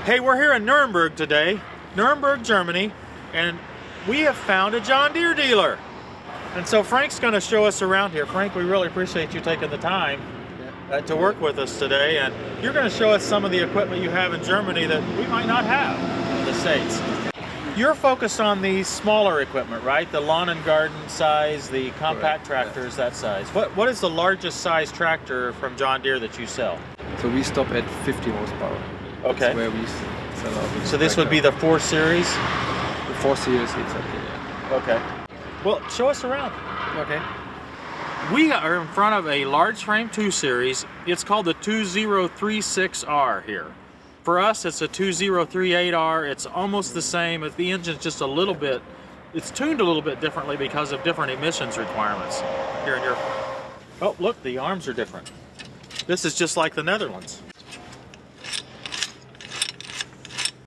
Hey, we're here in Nuremberg today, Nuremberg, Germany, and we have found a John Deere dealer. And so Frank's going to show us around here. Frank, we really appreciate you taking the time to work with us today, and you're going to show us some of the equipment you have in Germany that we might not have in the States. You're focused on the smaller equipment, right? The lawn and garden size, the compact tractors, that size. What is the largest size tractor from John Deere that you sell? So we stop at 50 horsepower. Okay. That's where we sell our So this would be the 4 Series? The 4 Series, exactly, yeah. Okay. Well, show us around. Okay. We are in front of a large frame 2 Series. It's called the 2036R here. For us, it's a 2038R. It's almost the same. The engine's just a little bit, it's tuned a little bit differently because of different emissions requirements here in Europe. Oh, look, the arms are different. This is just like the Netherlands.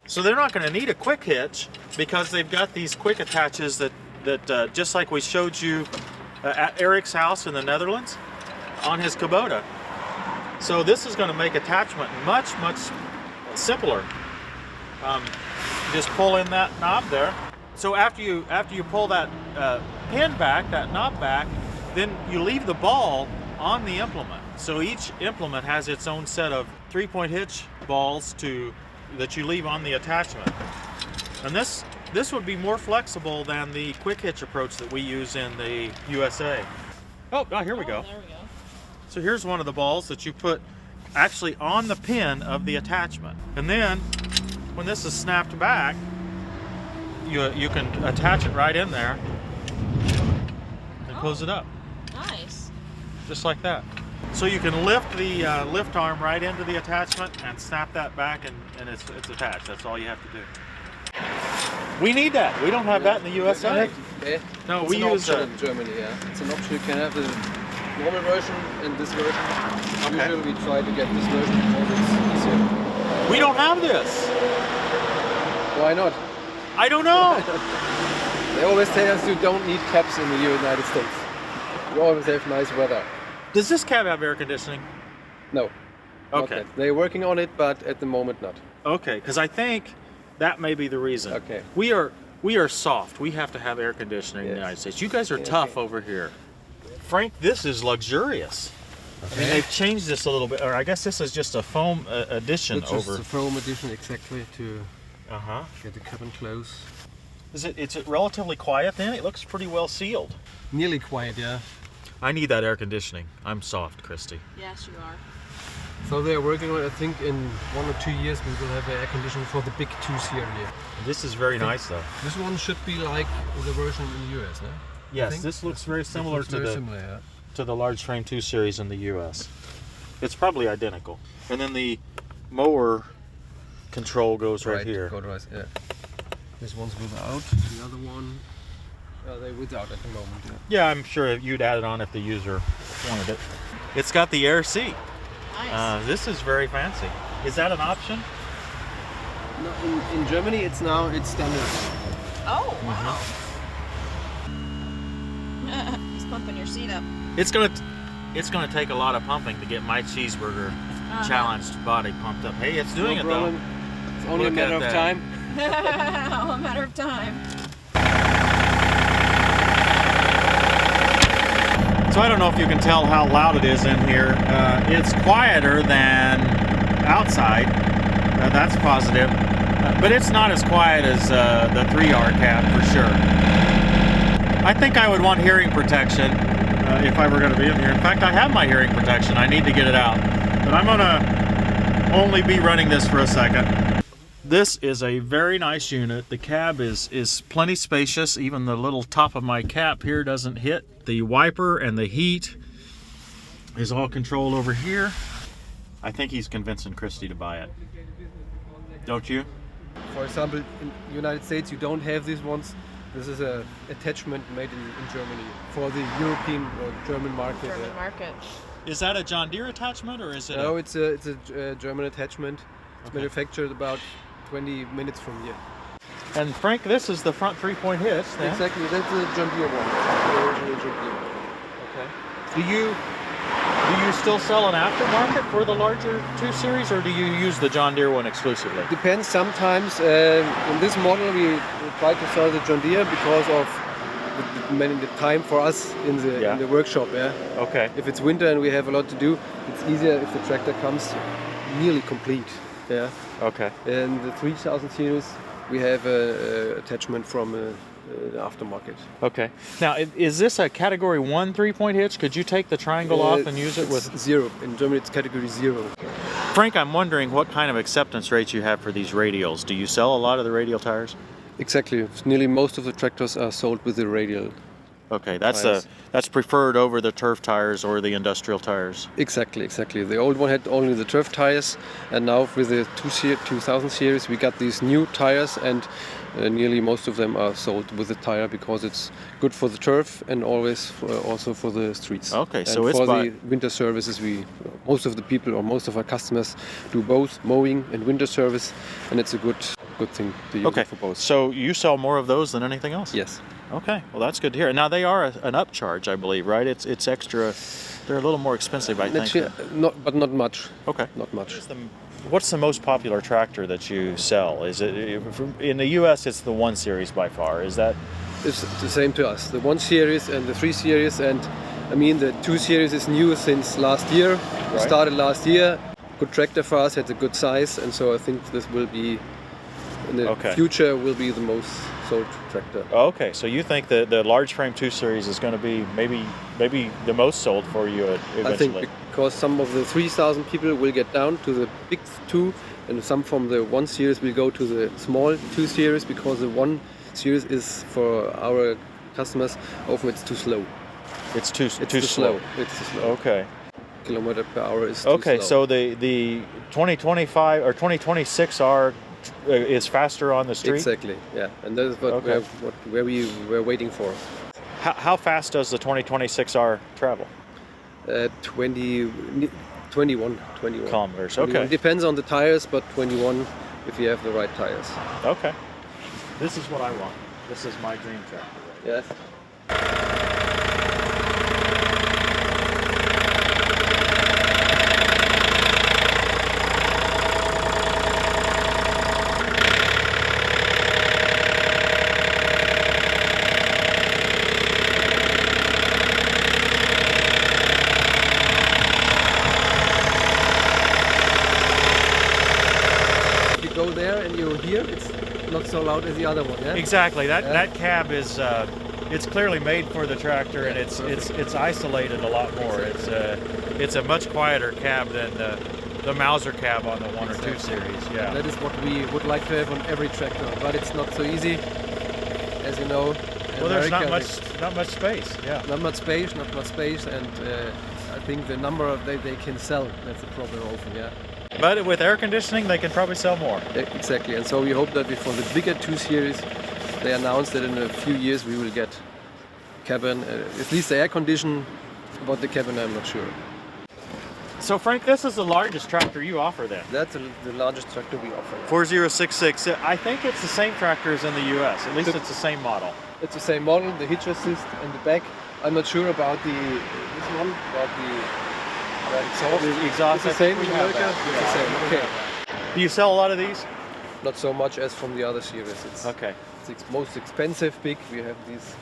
So they're not going to need a quick hitch because they've got these quick attaches that just like we showed you at Eric's house in the Netherlands on his Kubota. So this is going to make attachment much simpler. Just pull in that knob there. So after you pull that pin back, that knob back, then you leave the ball on the implement. So each implement has its own set of 3-point hitch balls that you leave on the attachment. And this would be more flexible than the quick hitch approach that we use in the USA. Oh, here we go. There we go. So here's one of the balls that you put actually on the pin of the attachment. And then when this is snapped back, you can attach it right in there and close it up. Nice. Just like that. So you can lift the lift arm right into the attachment and snap that back and it's attached. That's all you have to do. We need that. We don't have that in the USA. No, we use it in Germany, yeah. It's an option. You can have the normal version and this version. Okay. Usually we try to get this version because it's easier. We don't have this. Why not? I don't know. They always tell us you don't need caps in the United States. You always have nice weather. Does this cab have air conditioning? No. not Okay. yet. They're working on it, but at the moment not. Okay, because I think that may be the reason. Okay. We are soft. We have to have air conditioning in the United States. You guys are tough over here. Frank, this is luxurious. I mean, they've changed this a little bit, or I guess this is just a foam addition It's over. just a foam addition exactly to Uh-huh. get the cabin close. It's relatively quiet then? It looks pretty well sealed. Nearly quiet, yeah. I need that air conditioning. I'm soft, Christy. Yes, you are. So they're working on it. I think in 1 or 2 years we will have air conditioning for the big 2 Series. This is very nice though. This one should be like the version in the US, no? Yes, this looks very similar yeah. to the large frame 2 Series in the US. It's probably identical. And then the mower control goes right here. Right, yeah. This one's without. The other one, they're without at the moment. Yeah. Yeah, I'm sure you'd add it on if the user wanted it. It's got the air seat. Nice. This is very fancy. Is that an option? No, in Germany, it's standard. Oh, wow. He's pumping your seat up. It's gonna take a lot of pumping to get my cheeseburger challenged body pumped up. Hey, it's doing it though. It's only Look a matter at of that. time. A matter of time. So I don't know if you can tell how loud it is in here. It's quieter than outside. That's positive. But it's not as quiet as the 3R cab for sure. I think I would want hearing protection if I were going to be in here. In fact, I have my hearing protection. I need to get it out. But I'm going to only be running this for a second. This is a very nice unit. The cab is plenty spacious. Even the little top of my cap here doesn't hit. The wiper and the heat is all controlled over here. I think he's convincing Christy to buy it. Don't you? For example, in the United States, you don't have these ones. This is a attachment made in Germany for the European or German market. German market. Is that a John Deere attachment or is it? No, it's a German attachment. It's manufactured about 20 minutes from here. And Frank, this is the front 3-point hitch then? Exactly, that's the John Deere one. The original John Deere. Okay. Do Do you still sell an aftermarket for the larger 2 Series, or do you use the John Deere one exclusively? Depends. Sometimes in this model we try to sell the John Deere because of the time for us in the workshop. Yeah. Okay. If it's winter and we have a lot to do, it's easier if the tractor comes nearly complete. Yeah. Okay. In the 3000 series, we have a attachment from the aftermarket. Okay. Now, is this a Category 1 3-point hitch? Could you take the triangle off and use it with... It's 0. In Germany, it's Category 0. Frank, I'm wondering what kind of acceptance rates you have for these radials. Do you sell a lot of the radial tires? Exactly. Nearly most of the tractors are sold with the radial. Okay, that's tires. that's preferred over the turf tires or the industrial tires. Exactly. The old one had only the turf tires, and now with the 2000 series we got these new tires, and nearly most of them are sold with the tire because it's good for the turf and always also for the streets. Okay, and so it's for the winter services, most of the people or most of our customers do both mowing and winter service, and it's a good thing to use it for both. So you sell more of those than anything else? Yes. Okay, well that's good to hear. Now they are an upcharge, I believe, right? It's extra. They're a little more expensive, I think. But not much. Okay. Not much. What's the most popular tractor that you sell? Is it in the U.S.? It's the 1 Series by far. Is that? It's the same to us. The 1 Series and the 3 Series, and I mean the 2 Series is new since last year. Right. It started last year. Good tractor for us. Had a good size, and so I think this will be in the future will be the most sold tractor. Okay, so you think that the large frame 2 Series is going to be maybe the most sold for you eventually? I think because some of the 3000 people will get down to the big 2, and some from the 1 Series will go to the small 2 Series because the 1 Series is for our customers often it's too slow. It's too slow. It's too slow. Okay. Kilometer per hour is too slow. Okay, so the 2025 or 2026R is faster on the street? Exactly, yeah. And that is where we were waiting for. How fast does the 2026R travel? 21 kilometers. 21. Okay. It depends on the tires, but 21 if you have the right tires. Okay. This is what I want. This is my dream tractor. Yes. Go there and you hear it's not so loud as the other one. Yeah? Exactly. That cab is it's clearly made for the tractor, and it's isolated a lot more. It's a much quieter cab than the Mauser cab on the 1 or 2 Series. Yeah. That is what we would like to have on every tractor, but it's not so easy, as you know. Well, there's not much space. Yeah. Not much space, and I think the number of they can sell. That's the problem often. Yeah. But with air conditioning, they can probably sell more. Exactly, and so we hope that for the bigger 2 Series, they announced that in a few years we will get cabin, at least the air condition. About the cabin, I'm not sure. So Frank, this is the largest tractor you offer then? That's the largest tractor we offer. 4066. I think it's the same tractor as in the U.S. At least it's the same model. It's the same model, the hitch assist and the back. I'm not sure about this one, about the exhaust. The exhaust. It's the same in America? It's the same, okay. Do you sell a lot of these? Not so much as from the other series. It's most expensive big. We have these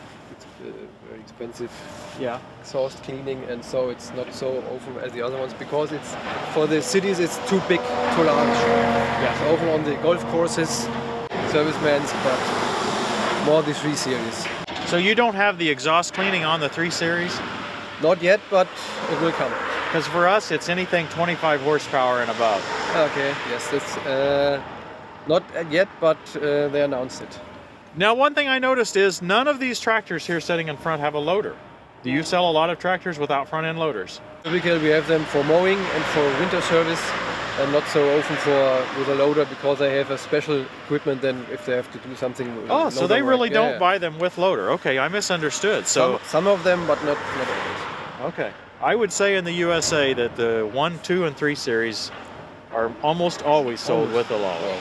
very expensive exhaust cleaning, and so it's not so often as the other ones because it's for the cities it's too big, too large. Yeah. So often on the golf courses, servicemen's, but more the 3 Series. So you don't have the exhaust cleaning on the 3 Series? Not yet, but it will come. Because for us, it's anything 25 horsepower and above. Okay, yes, it's not yet, but they announced it. Now, one thing I noticed is none of these tractors here sitting in front have a loader. Do you sell a lot of tractors without front-end loaders? Typically, we have them for mowing and for winter service, and not so often with a loader because they have a special equipment. Then, if they have to do something. Oh, so they really don't buy them with loader. Okay, I misunderstood. So some of them, but not always. Okay. I would say in the USA that the 1, 2, and 3 Series are almost always sold with a loader.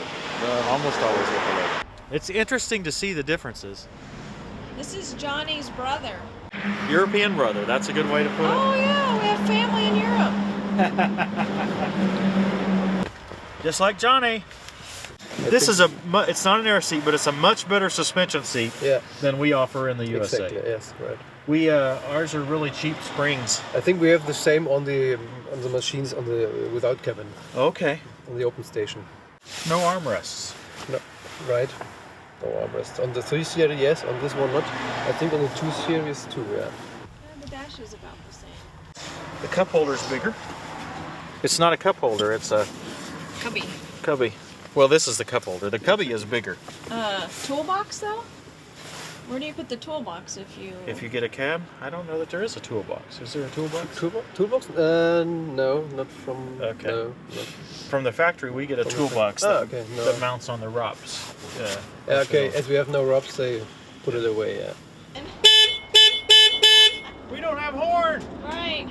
Almost always with a loader. It's interesting to see the differences. This is Johnny's brother. European brother, that's a good way to put it. Oh yeah, we have family in Europe. Just like Johnny. This is it's not an air seat, but it's a much better suspension seat than we offer in the USA. Exactly, yes, right. Ours are really cheap springs. I think we have the same on the machines without cabin. Okay. On the open station. No armrests. No, right. No armrest. On the 3 Series, yes. On this one, not. I think on the 2 Series, too. Yeah. The dash is about the same. The cup holder's bigger. It's not a cup holder. It's a cubby. Well, this is the cup holder. The cubby is bigger. Toolbox though? Where do you put the toolbox if you... If you get a cab? I don't know that there is a toolbox. Is there a toolbox? Toolbox? No, not from... Okay. No. From the factory, we get a toolbox that mounts on the ROPS. Okay, as we have no ROPS, they put it away, yeah. We don't have horn! Right.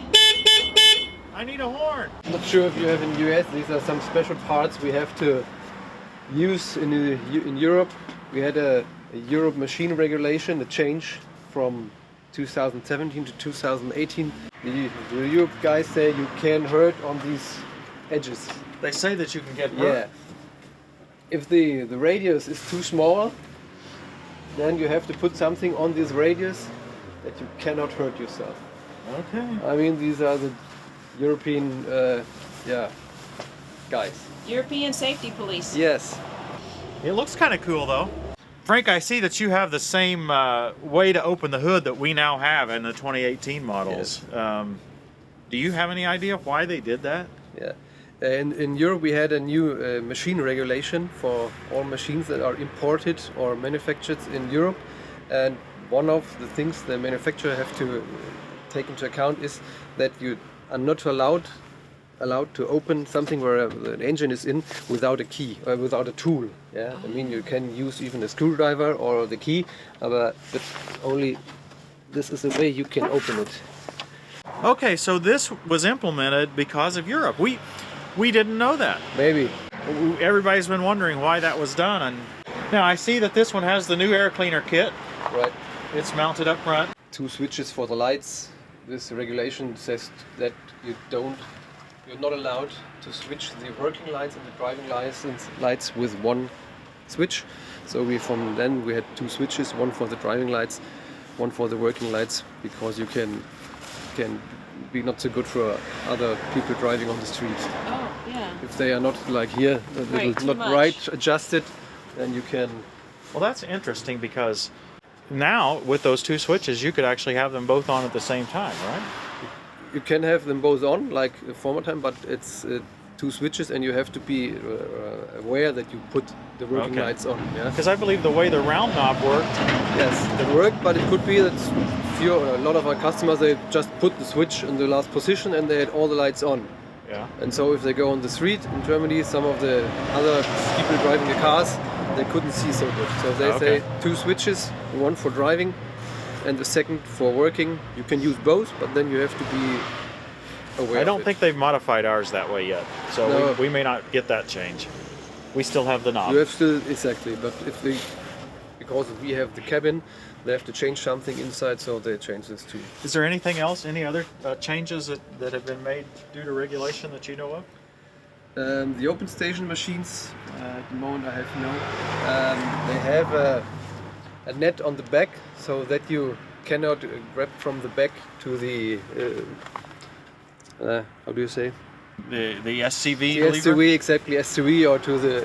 I need a horn! Not sure if you have in the US, these are some special parts we have to use in Europe. We had a Europe machine regulation, a change from 2017 to 2018. The Europe guys say you can hurt on these edges. They say that you can get hurt? Yeah. If the radius is too small, then you have to put something on this radius that you cannot hurt yourself. Okay. I mean, these are the European guys. European safety police. Yes. It looks kind of cool though. Frank, I see that you have the same way to open the hood that we now have in the 2018 models. Yes. Do you have any idea why they did that? Yeah. In Europe we had a new machine regulation for all machines that are imported or manufactured in Europe, and one of the things the manufacturer have to take into account is that you are not allowed to open something where the engine is in without a key or without a tool. Yeah, I mean you can use even a screwdriver or the key, but only this is the way you can open it. Okay, so this was implemented because of Europe. We didn't know that. Maybe. Everybody's been wondering why that was done. And now I see that this one has the new air cleaner kit. Right. It's mounted up front. 2 switches for the lights. This regulation says that you're not allowed to switch the working lights and the driving lights with one switch. So we had 2 switches, one for the driving lights, one for the working lights, because you can be not so good for other people driving on the street. Oh, yeah. If they are not like here, right adjusted, then you can... Well, that's interesting because now with those 2 switches you could actually have them both on at the same time, right? You can have them both on like a former time, but it's 2 switches and you have to be aware that you put the working lights on. Yeah. Because I believe the way the round knob worked. Yes, it worked, but it could be that a lot of our customers, they just put the switch in the last position and they had all the lights on. Yeah. And so if they go on the street in Germany, some of the other people driving the cars, they couldn't see so good. So they say 2 switches, one for driving and the second for working. You can use both, but then you have to be aware. I don't think they've modified ours that way yet, so no. we may not get that change. We still have the knob. You have still, exactly, but because we have the cabin, they have to change something inside, so they change this too. Is there anything else, any other changes that have been made due to regulation that you know of? The open station machines, at the moment I have no. They have a net on the back so that you cannot grab from the back to the, how do you say? The SCV the lever? SCV, exactly, SCV, or to the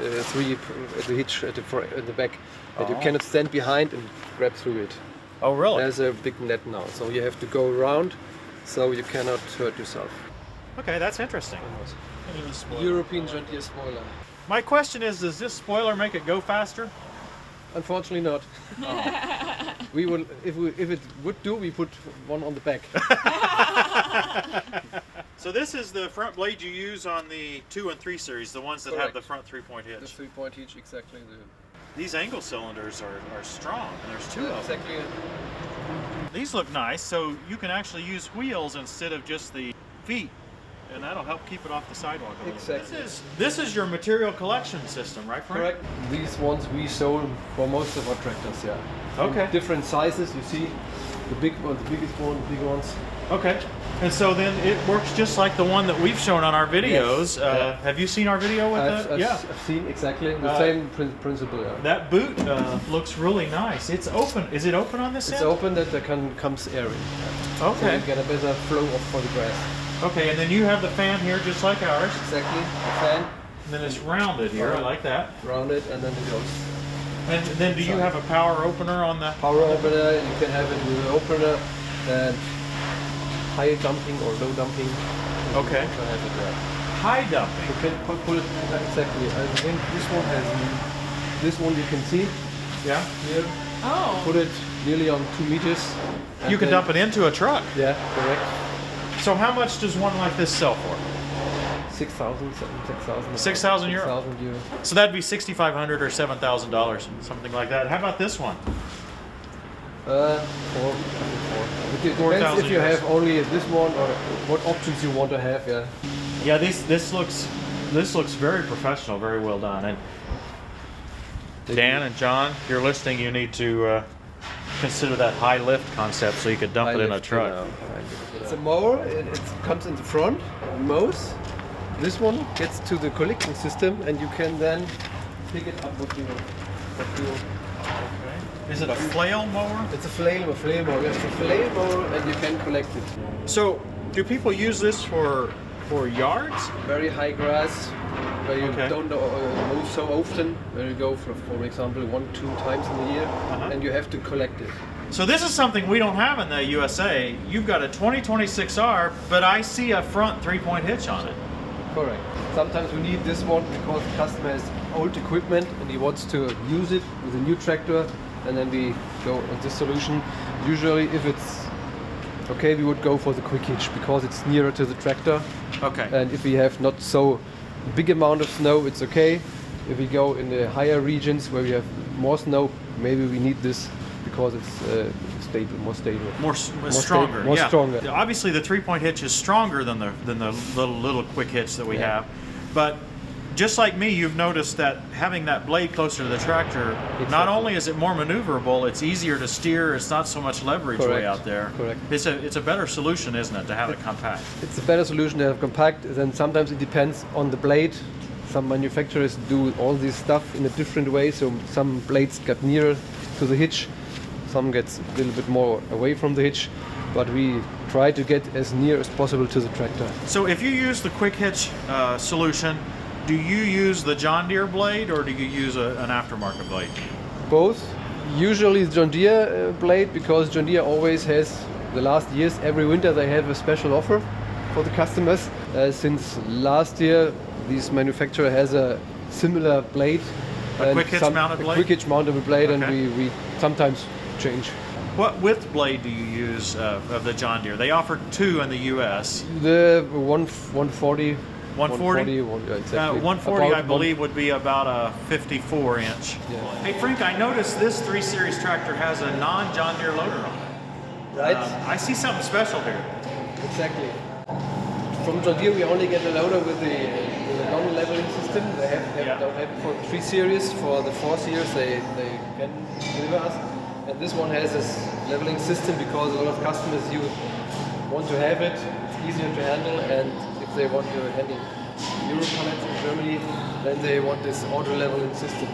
the hitch at the back. That you cannot stand behind and grab through it. Oh, really? There's a big net now, so you have to go around, so you cannot hurt yourself. Okay, that's interesting. European John Deere spoiler. My question is, does this spoiler make it go faster? Unfortunately not. We will, if it would do, we put one on the back. So this is the front blade you use on the 2 and 3 series, the ones that have the front 3-point hitch. The 3-point hitch, exactly. These angle cylinders are strong, and there's 2 of them. Exactly. These look nice, so you can actually use wheels instead of just the feet, and that'll help keep it off the sidewalk a little Exactly. bit. This is your material collection system, right, Frank? Correct. These ones we sold for most of our tractors, yeah. Okay. In different sizes, you see. The big one, the biggest one, the big ones. Okay. And so then it works just like the one that we've shown on our videos. Yes. Have you seen our video with that? I've seen exactly the same principle. Yeah. That boot looks really nice. It's open. Is it open on this It's end? open that there comes air in. Okay. So you get a better flow for the grass. Okay, and then you have the fan here just like ours. Exactly. The fan. And then it's rounded here. I like that. Rounded, and then it goes. And then do you have a power opener on the Power opener? You can have it with an opener and high dumping or low dumping. Okay. You can have it there. High dumping? You can put it exactly. I think this one has. This one you can see. Yeah. Here. Oh. Put it nearly on 2 meters. You can dump it into a truck. Yeah, correct. So how much does one like this sell for? 6,000 €6,000. 6,000 euro. 6,000 euro. So that'd be $6,500 or $7,000, something like that. How about this one? 4. It depends 4,000 if you euros. have only this one or what options you want to have. Yeah. Yeah, this looks very professional, very well done. And Dan and John, if you're listening, you need to consider that high lift concept so you could dump it in a truck. It's a mower. It comes in the front, mows. This one gets to the collecting system, and you can then pick it up. What you Okay. Is it a flail mower? It's a flail mower. It's a flail mower, and you can collect it. So, do people use this for yards? Very high grass, where you Okay. don't mow so often. Where you go for example 1-2 times in the year, and you have to collect it. So this is something we don't have in the USA. You've got a 2026R, but I see a front 3-point hitch on it. Correct. Sometimes we need this one because the customer has old equipment and he wants to use it with a new tractor, and then we go on this solution. Usually if it's okay, we would go for the quick hitch because it's nearer to the tractor. Okay. And if we have not so big amount of snow, it's okay. If we go in the higher regions where we have more snow, maybe we need this because it's stable, more stable. More stronger. More yeah. stronger. Obviously, the 3-point hitch is stronger than the little quick hitch that we have, but just like me, you've noticed that having that blade closer to the tractor, Exactly. not only is it more maneuverable, it's easier to steer. It's not so much leverage way Correct. out there. Correct. It's a better solution, isn't it, to have it compact? It's a better solution to have compact. Then sometimes it depends on the blade. Some manufacturers do all this stuff in a different way. So some blades get nearer to the hitch, some gets a little bit more away from the hitch. But we try to get as near as possible to the tractor. So if you use the quick hitch solution, do you use the John Deere blade or do you use an aftermarket blade? Both. Usually John Deere blade, because John Deere always has, the last years, every winter they have a special offer for the customers. Since last year, this manufacturer has a similar blade. A quick hitch mounted blade? A quick hitch mounted blade, Okay. and we sometimes change. What width blade do you use of the John Deere? They offer 2 in the U.S. The 140. 140? Yeah, exactly. 140, About I believe, would be about a 54 inch. Yeah. Hey Frank, I noticed this 3 Series tractor has a non-John Deere loader on it. Right? I see something special here. Exactly. From John Deere, we only get a loader with the non-leveling system. They don't have it for the 3 Series. For the 4 Series, they can deliver us. And this one has this leveling system because a lot of customers want to have it. It's easier to handle, and if they want to handle Euro pallets in Germany, then they want this auto-leveling system.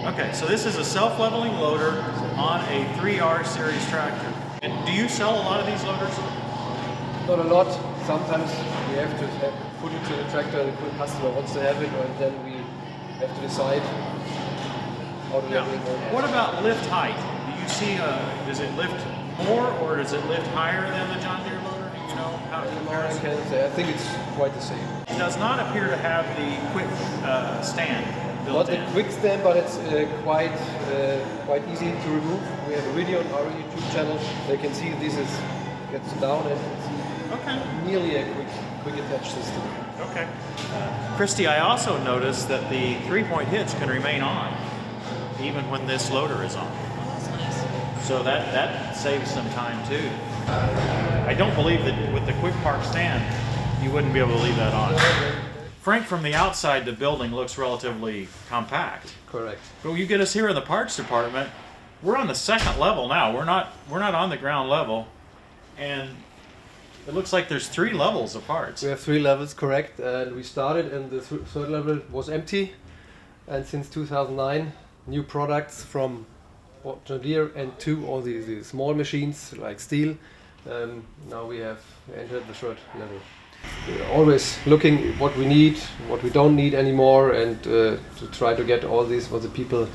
Okay, so this is a self-leveling loader on a 3R Series tractor. And do you sell a lot of these loaders? Not a lot. Sometimes we have to put it to the tractor. The customer wants to have it, and then we have to decide auto-leveling. What about lift height? Do you see, does it lift more or does it lift higher than the John Deere loader? Do you know how it compares? I think it's quite the same. It does not appear to have the quick stand built Not the in. quick stand, but it's quite easy to remove. We have a video on our YouTube channel. They can see this gets down, and it's nearly a quick attach system. Okay. Christy, I also noticed that the 3-point hitch can remain on even when this loader is on. That's nice. So that saves some time too. I don't believe that with the quick park stand, you wouldn't be able to leave that on. Frank, from the outside, the building looks relatively compact. Correct. But when you get us here in the parts department, we're on the second level now. We're not on the ground level, and it looks like there's 3 levels of parts. We have 3 levels, correct, and we started and the third level was empty, and since 2009 new products from John Deere and to all the small machines like steel. Now we have entered the third level. We're always looking what we need, what we don't need anymore, and to try to get all these what the people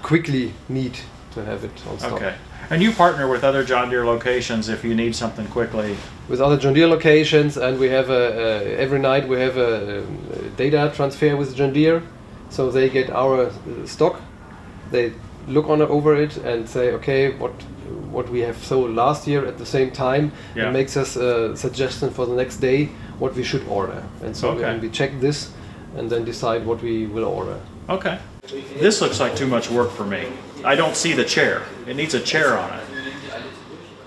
quickly need to have it on stock. Okay. And you partner with other John Deere locations if you need something quickly. With other John Deere locations, and we have every night we have a data transfer with John Deere, so they get our stock, they look over it and say, okay, what we have sold last year at the same time, and makes us a suggestion for the next day what we should order, and so we check this and then decide what we will order. Okay. This looks like too much work for me. I don't see the chair. It needs a chair on it.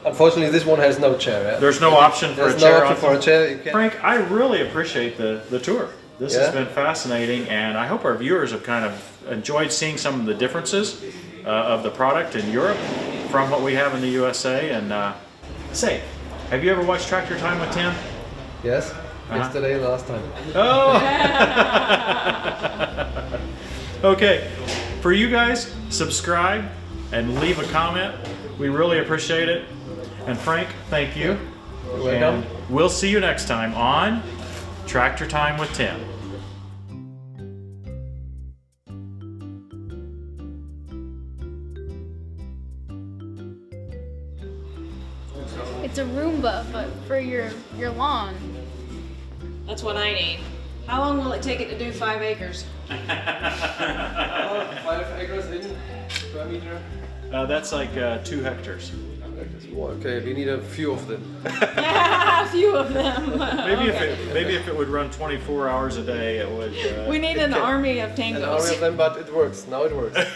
Unfortunately, this one has no chair. There's no option for a chair. There's no option for a chair. Frank, I really appreciate the tour. This has been fascinating, and I hope our viewers have kind of enjoyed seeing some of the differences of the product in Europe from what we have in the USA. And say, have you ever watched Tractor Time with Tim? Yes, yesterday, last time. Oh! Okay, for you guys, subscribe and leave a comment. We really appreciate it. And Frank, thank you. You're welcome. And we'll see you next time on Tractor Time with Tim. It's a Roomba, but for your lawn. That's what I need. How long will it take it to do 5 acres? 5 acres in square meter. That's like 2 hectares. Okay, we need a few of them. Yeah, a few of them. Maybe if it would run 24 hours a day, it would. We need an army of tangos. An army of them, but it works. Now it works.